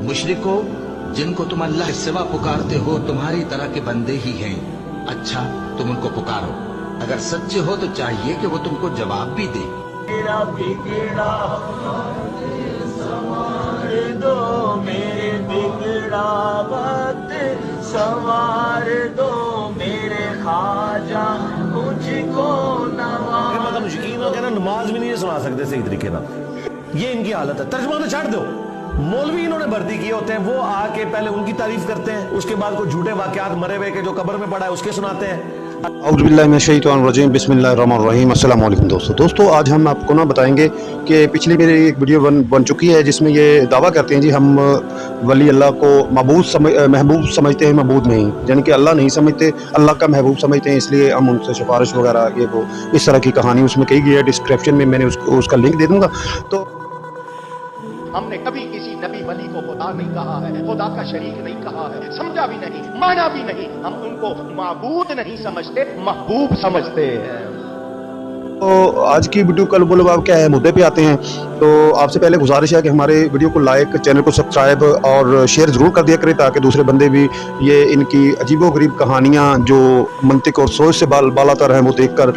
मुशरिको, जिनको तुम अल्लाह के सिवा पुकारते हो तुम्हारी तरह के बंदे ही हैं। अच्छा, तुम उनको पुकारो। अगर सच्चे हो तो चाहिए कि वो तुमको जवाब भी दे। मेरा बिगड़ा संवार दो, मेरे बिगड़ा वक्त संवार दो, मेरे ख्वाजा मुझको नवाज। मतलब यकीन हो गया ना, नमाज भी नहीं सुना सकते सही तरीके ना, ये इनकी हालत है। तर्जुमा तो छाड़ दो, मौलवी इन्होंने भर्ती किए होते हैं, वो आके पहले उनकी तारीफ करते हैं, उसके बाद कोई झूठे वाकयात मरे हुए के जो कब्र में पड़ा है उसके सुनाते हैं। औज़ु बिल्लाहि मिनश शैतानिर रजीम, बिस्मिल्लाहिर्रहमानिर्रहीम। अस्सलाम वालेकुम दोस्तों, आज हम आपको ना बताएंगे कि पिछली मेरी एक वीडियो बन चुकी है जिसमें ये दावा करते हैं जी हम वली अल्लाह को महबूब समझते हैं, मबूद नहीं, यानी कि अल्लाह नहीं समझते, अल्लाह का महबूब समझते हैं, इसलिए हम उनसे सिफारिश वगैरह ये वो इस तरह की कहानी उसमें कही गई है। डिस्क्रिप्शन में मैंने उसका लिंक दे दूँगा। तो हमने कभी किसी नबी वली को खुदा नहीं कहा है, खुदा का शरीक नहीं कहा है, समझा भी नहीं, माना भी नहीं। हम उनको माबूद नहीं समझते, महबूब समझते हैं। तो आज की वीडियो कल बोलो आप क्या है मुद्दे पे आते हैं। तो आपसे पहले गुजारिश है कि हमारे वीडियो को लाइक, चैनल को सब्सक्राइब और शेयर ज़रूर कर दिया करें ताकि दूसरे बंदे भी ये इनकी अजीबोगरीब कहानियाँ जो मंतिक और सोच से बालातर हैं वो देखकर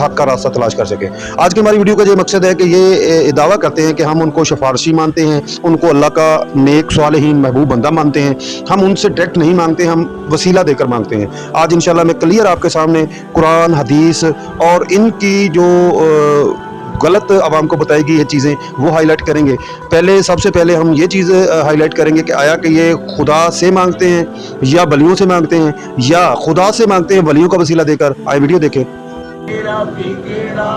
हक का रास्ता तलाश कर सकें। आज की हमारी वीडियो का ये मकसद है कि ये दावा करते हैं कि हम उनको सिफारशी मानते हैं, उनको अल्लाह का नेक सालिहीन महबूब बंदा मानते हैं, हम उनसे डायरेक्ट नहीं मांगते, हम वसीला देकर मांगते हैं। आज इंशाल्लाह मैं क्लियर आपके सामने कुरान, हदीस और इनकी जो गलत आवाम को बताएगी ये चीज़ें वो हाईलाइट करेंगे। सबसे पहले हम ये चीज़ हाईलाइट करेंगे कि आया कि ये खुदा से मांगते हैं या वलियों से मांगते हैं या खुदा से मांगते हैं वलियों का वसीला देकर। आए वीडियो देखें। मेरा बिगड़ा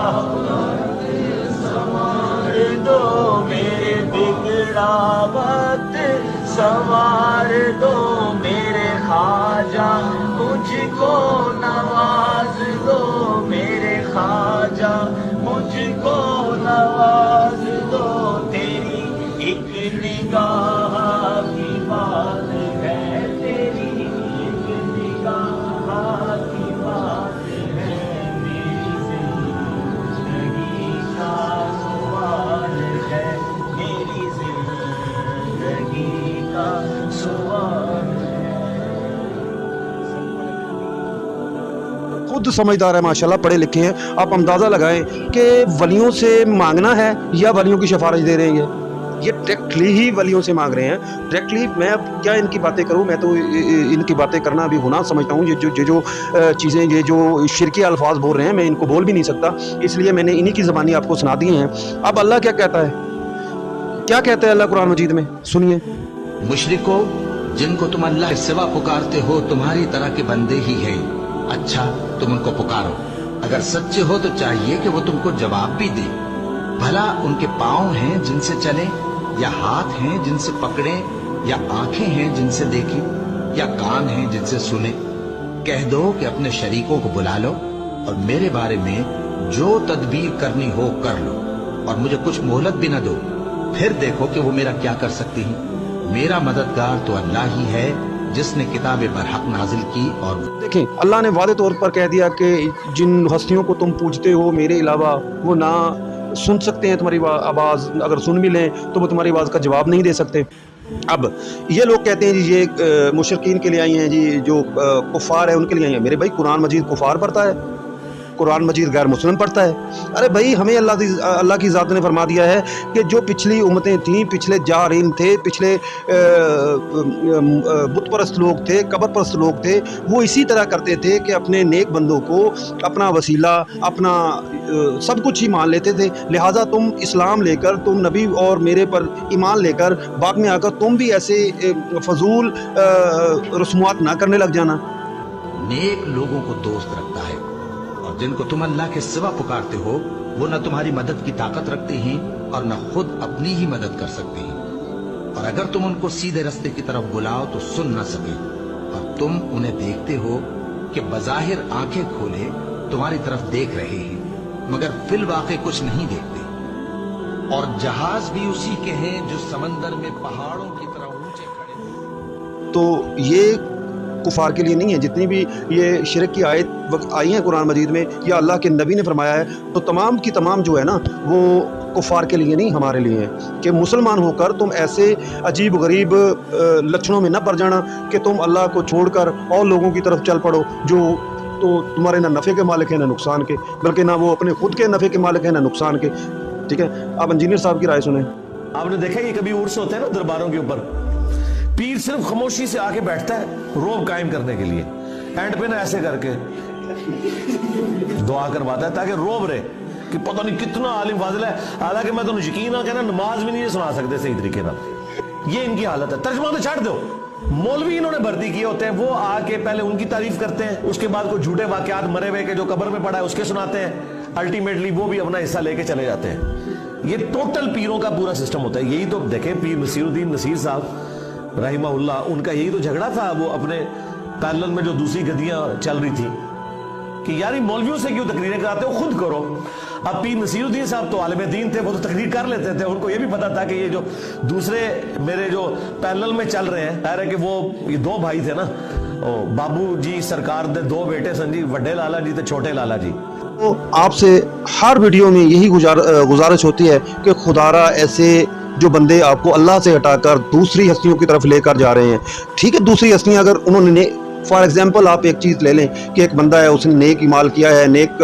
संवार दो, मेरे बिगड़ा वक्त संवार दो, मेरे ख्वाजा मुझको नवाज दो, मेरे ख्वाजा मुझको नवाज दो। तेरी एक निगाह की बात है, तेरी एक निगाह की बात है, मेरी जिंदगी का सवाल है, मेरी जिंदगी का सवाल है। खुद समझदार है माशाल्लाह, पढ़े लिखे हैं। आप अंदाज़ा लगाएं कि वलियों से मांगना है या वलियों की सिफारिश दे रहे हैं। ये डायरेक्टली ही वलियों से मांग रहे हैं, डायरेक्टली। मैं अब क्या इनकी बातें करूं, मैं तो इनकी बातें करना अभी गुनाह समझता हूं। ये जो चीज़ें, ये जो शिरकी अल्फाज बोल रहे हैं, मैं इनको बोल भी नहीं सकता, इसलिए मैंने इन्हीं की ज़बानी आपको सुना दी हैं। अब अल्लाह क्या कहता है, क्या कहता है अल्लाह कुरान मजीद में, सुनिए। मुशरिको, जिनको तुम अल्लाह के सिवा पुकारते हो तुम्हारी तरह के बंदे ही हैं। अच्छा, तुम उनको पुकारो। अगर सच्चे हो तो चाहिए कि वो तुमको जवाब भी दे। भला उनके पाँव हैं जिनसे चले, या हाथ हैं जिनसे पकड़े, या आंखें हैं जिनसे देखें, या कान हैं जिनसे सुने। कह दो कि अपने शरीकों को बुला लो और मेरे बारे में जो तदबीर करनी हो कर लो, और मुझे कुछ मोहलत भी न दो, फिर देखो कि वो मेरा क्या कर सकती हैं। मेरा मददगार तो अल्लाह ही है जिसने किताब बरहक नाजिल की। और देखें, अल्लाह ने वादे तौर पर कह दिया कि जिन हस्तियों को तुम पूजते हो मेरे अलावा, वो ना सुन सकते हैं तुम्हारी आवाज़, अगर सुन भी लें तो वो तुम्हारी आवाज़ का जवाब नहीं दे सकते। अब ये लोग कहते हैं जी ये मुशरिकीन के लिए आई हैं जी, जो कुफार है उनके लिए आई हैं। मेरे भाई, कुरान मजीद कुफार पढ़ता है, कुरान मजीद गैर मुस्लिम पढ़ता है। अरे भाई, हमें अल्लाह की ज़ात ने फरमा दिया है कि जो पिछली उम्मतें थीं, पिछले जारीन थे, पिछले बुत परस्त लोग थे, कब्र परस्त लोग थे, वो इसी तरह करते थे कि अपने नेक बंदों को अपना वसीला, अपना सब कुछ ही मान लेते थे। लिहाजा तुम इस्लाम लेकर, तुम नबी और मेरे पर ईमान लेकर बाद में आकर तुम भी ऐसे फजूल रस्मात ना करने लग जाना। नेक लोगों को दोस्त रखता है, और जिनको तुम अल्लाह के सिवा पुकारते हो वो न तुम्हारी मदद की ताकत रखते हैं और न खुद अपनी ही मदद कर सकते हैं। और अगर तुम उनको सीधे रास्ते की तरफ बुलाओ तो सुन न सके, और तुम उन्हें देखते हो कि बज़ाहिर आंखें खोले तुम्हारी तरफ देख रहे हैं, मगर फिल वाक़े कुछ नहीं देखते। और जहाज भी उसी के हैं जो समंदर में पहाड़ों की तरह ऊंचे खड़े। तो ये कुफार के लिए नहीं है। जितनी भी ये शिरक की आयत आई हैं कुरान मजीद में या अल्लाह के नबी ने फरमाया है, तो तमाम की तमाम जो है ना वो कुफ़ार के लिए नहीं, हमारे लिए है कि मुसलमान होकर तुम ऐसे अजीब गरीब लक्षणों में न पड़ जाना कि तुम अल्लाह को छोड़कर और लोगों की तरफ चल पड़ो जो तो तुम्हारे ना नफ़े के मालिक हैं ना नुकसान के, बल्कि ना वो अपने खुद के नफ़े के मालिक हैं ना नुकसान के। ठीक है, आप इंजीनियर साहब की राय सुने। आपने देखा ये कभी उर्स होते हैं ना दरबारों के ऊपर, पीर सिर्फ खामोशी से आके बैठता है रोब कायम करने के लिए, एंड पे ना ऐसे करके दुआ करवाता है ताकि रोब रहे कि पता नहीं कितना आलिम फाजिल है। हालांकि मैं तो यकीन ना कहना नमाज भी नहीं सुना सकते सही तरीके ना, ये इनकी हालत है। तर्जुमा तो छाड़ दो, मौलवी इन्होंने भर्ती किए होते हैं, वो आके पहले उनकी तारीफ करते हैं, उसके बाद कोई झूठे वाकयात मरे हुए के जो कब्र में पड़ा है उसके सुनाते हैं, अल्टीमेटली वो भी अपना हिस्सा लेके चले जाते हैं। ये टोटल पीरों का पूरा सिस्टम होता है। यही तो देखें पीर नसीरुद्दीन नसीर साहब रहिमहुल्लाह, उनका यही तो झगड़ा था वो अपने पैनल में जो दूसरी गद्दियां चल रही थी कि यार मौलवियों से क्यों तकरीरें कराते हो, खुद करो। अब पीर नसीरुद्दीन साहब तो आलिम दीन थे, वो तो तकरीर कर लेते थे, उनको ये भी पता था कि ये जो दूसरे मेरे जो पैनल में चल रहे हैं, कह रहे कि वो ये दो भाई थे ना, बाबू जी सरकार दे दो बेटे सन जी, वड्डे लाला जी तो छोटे लाला जी। तो आपसे हर वीडियो में यही गुजारिश होती है कि खुदारा ऐसे जो बंदे आपको अल्लाह से हटाकर दूसरी हस्तियों की तरफ लेकर जा रहे हैं। ठीक है, दूसरी हस्तियां अगर उन्होंने फॉर एग्जांपल आप एक चीज़ ले लें कि एक बंदा है, उसने नेक इमाल किया है, नेक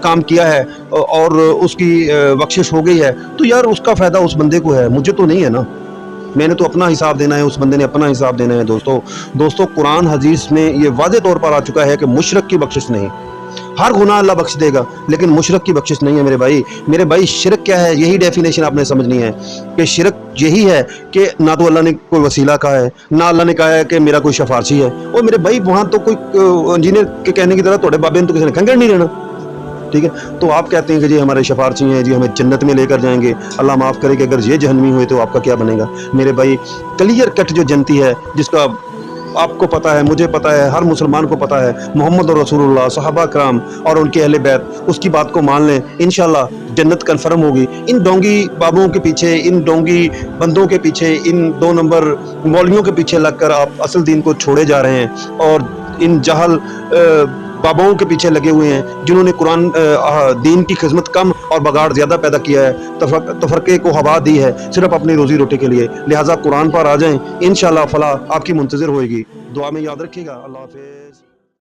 काम किया है और उसकी बख्शिश हो गई है, तो यार उसका फ़ायदा उस बंदे को है, मुझे तो नहीं है ना। मैंने तो अपना हिसाब देना है, उस बंदे ने अपना हिसाब देना है। दोस्तों कुरान हदीस में ये वाज़े तौर पर आ चुका है कि मुशरक की बख्शिश नहीं। हर गुनाह अल्लाह बख्श देगा लेकिन मुशरक की बख्शिश नहीं है मेरे भाई। शिरक क्या है, यही डेफिनेशन आपने समझनी है कि शिरक यही है कि ना तो अल्लाह ने कोई वसीला कहा है, ना अल्लाह ने कहा है कि मेरा कोई शफारशी है। और मेरे भाई वहाँ तो कोई इंजीनियर के कहने की तरह थोड़े बाबे ने तो किसी ने कंकड़ नहीं रहना। ठीक है, तो आप कहते हैं कि जी हमारे शफारशी हैं जी, हमें जन्नत में लेकर जाएंगे, अल्लाह माफ़ करे कि अगर ये जहन्नमी हुए तो आपका क्या बनेगा। मेरे भाई क्लियर कट जो जनती है, जिसका आपको पता है, मुझे पता है, हर मुसलमान को पता है, मोहम्मद और रसूलुल्लाह सहाबा कराम और उनके अहले बैत, उसकी बात को मान लें, इंशाल्लाह जन्नत कन्फर्म होगी। इन डोंगी बाबुओं के पीछे, इन डोंगी बंदों के पीछे, इन 2 नंबर मौलवियों के पीछे लगकर आप असल दीन को छोड़े जा रहे हैं और इन जहल बाबाओं के पीछे लगे हुए हैं जिन्होंने कुरान दीन की खिदमत कम और बगाड़ ज़्यादा पैदा किया है, तफरके को हवा दी है सिर्फ अपनी रोज़ी रोटी के लिए। लिहाजा कुरान पर आ जाएं, इंशाल्लाह फलाह आपकी मुंतज़िर होएगी। दुआ में याद रखिएगा। अल्लाह हाफ़िज़।